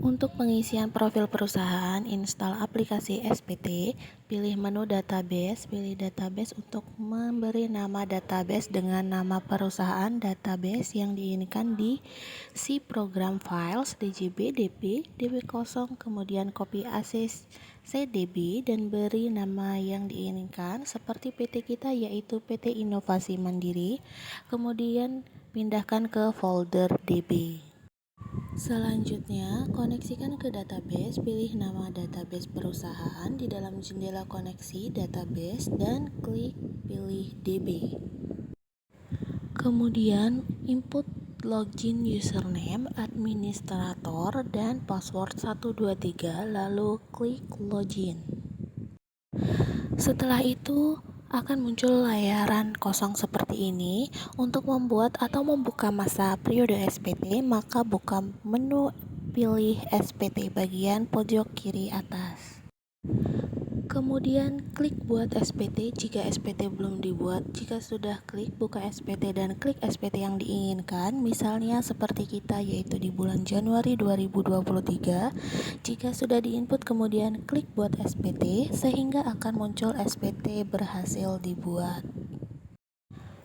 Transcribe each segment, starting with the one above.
Untuk pengisian profil perusahaan, install aplikasi SPT, pilih menu database, pilih database untuk memberi nama database dengan nama perusahaan database yang diinginkan di si program files DJB, DB, DB kosong, kemudian copy access CDB dan beri nama yang diinginkan seperti PT kita yaitu PT Inovasi Mandiri, kemudian pindahkan ke folder DB. Selanjutnya, koneksikan ke database, pilih nama database perusahaan di dalam jendela koneksi database dan klik pilih DB. Kemudian, input login username, administrator, dan password 123, lalu klik login. Setelah itu, akan muncul layaran kosong seperti ini. Untuk membuat atau membuka masa periode SPT, maka buka menu pilih SPT bagian pojok kiri atas. Kemudian klik buat SPT jika SPT belum dibuat. Jika sudah, klik buka SPT dan klik SPT yang diinginkan, misalnya seperti kita yaitu di bulan Januari 2023. Jika sudah diinput kemudian klik buat SPT sehingga akan muncul SPT berhasil dibuat.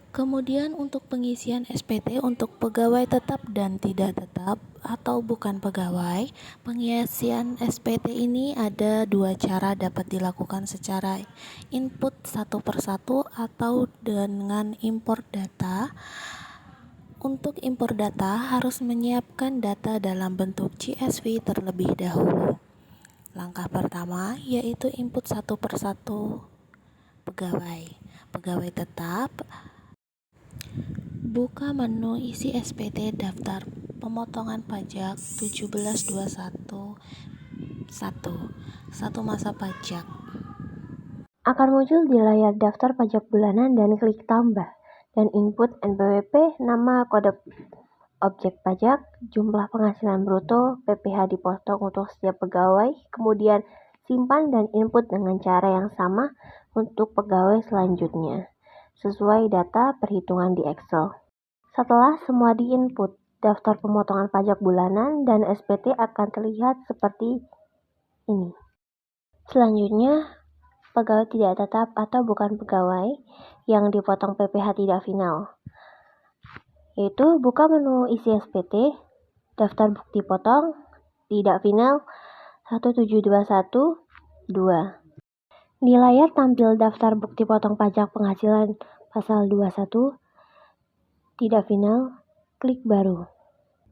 Kemudian untuk pengisian SPT untuk pegawai tetap dan tidak tetap atau bukan pegawai, pengisian SPT ini ada dua cara dapat dilakukan secara input satu persatu atau dengan import data. Untuk impor data harus menyiapkan data dalam bentuk CSV terlebih dahulu. Langkah pertama yaitu input satu persatu pegawai tetap. Buka menu isi SPT daftar pemotongan pajak 1721 1 masa pajak. Akan muncul di layar daftar pajak bulanan dan klik tambah dan input NPWP, nama kode objek pajak, jumlah penghasilan bruto, PPh dipotong untuk setiap pegawai, kemudian simpan dan input dengan cara yang sama untuk pegawai selanjutnya, sesuai data perhitungan di Excel. Setelah semua diinput, daftar pemotongan pajak bulanan dan SPT akan terlihat seperti ini. Selanjutnya, pegawai tidak tetap atau bukan pegawai yang dipotong PPh tidak final, yaitu buka menu isi SPT, daftar bukti potong, tidak final, 1721 2. Di layar tampil daftar bukti potong pajak penghasilan pasal 21, tidak final, klik baru.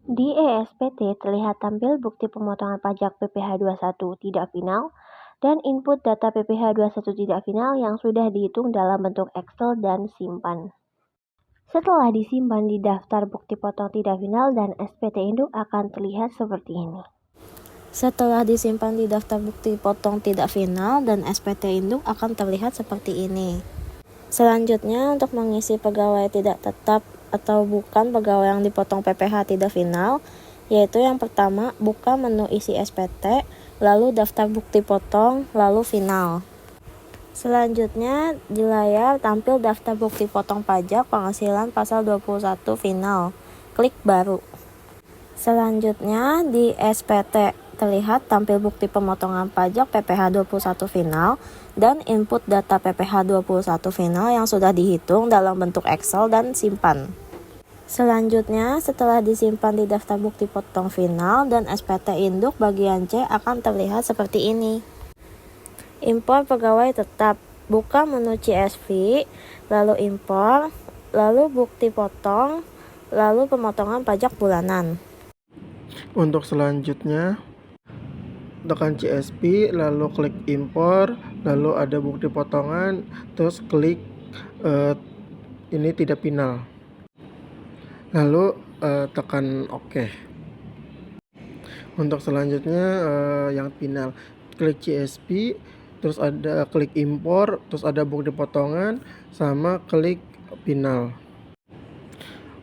Di ESPT terlihat tampil bukti pemotongan pajak PPh 21 tidak final dan input data PPh 21 tidak final yang sudah dihitung dalam bentuk Excel dan simpan. Setelah disimpan di daftar bukti potong tidak final dan SPT induk akan terlihat seperti ini. Setelah disimpan di daftar bukti potong tidak final dan SPT induk akan terlihat seperti ini. Selanjutnya, untuk mengisi pegawai tidak tetap atau bukan pegawai yang dipotong PPh tidak final, yaitu yang pertama, buka menu isi SPT, lalu daftar bukti potong, lalu final. Selanjutnya, di layar tampil daftar bukti potong pajak penghasilan pasal 21 final. Klik baru. Selanjutnya, di SPT terlihat tampil bukti pemotongan pajak PPh 21 final dan input data PPh 21 final yang sudah dihitung dalam bentuk Excel dan simpan. Selanjutnya, setelah disimpan di daftar bukti potong final dan SPT induk bagian C akan terlihat seperti ini. Impor pegawai tetap, buka menu CSV, lalu impor, lalu bukti potong, lalu pemotongan pajak bulanan. Untuk selanjutnya, tekan CSV, lalu klik impor, lalu ada bukti potongan, terus klik ini tidak final, lalu tekan OK. Untuk selanjutnya yang final, klik CSV, terus ada klik impor, terus ada bukti potongan, sama klik final.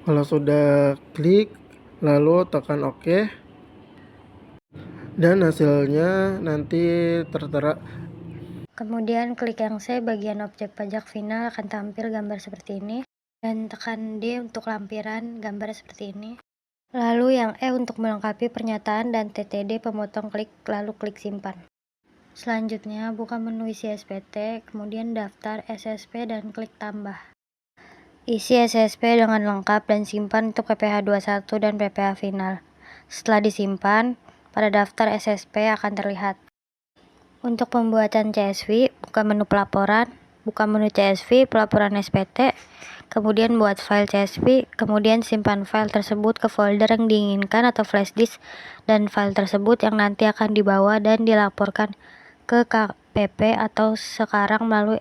Kalau sudah klik, lalu tekan OK, dan hasilnya nanti tertera. Kemudian klik yang C bagian objek pajak final, akan tampil gambar seperti ini, dan tekan D untuk lampiran gambar seperti ini. Lalu yang E untuk melengkapi pernyataan dan TTD pemotong klik, lalu klik simpan. Selanjutnya, buka menu isi SPT, kemudian daftar SSP dan klik tambah. Isi SSP dengan lengkap dan simpan untuk PPH 21 dan PPH final. Setelah disimpan, pada daftar SSP akan terlihat. Untuk pembuatan CSV, buka menu pelaporan, buka menu CSV, pelaporan SPT, kemudian buat file CSV, kemudian simpan file tersebut ke folder yang diinginkan atau flash disk, dan file tersebut yang nanti akan dibawa dan dilaporkan ke KPP atau sekarang melalui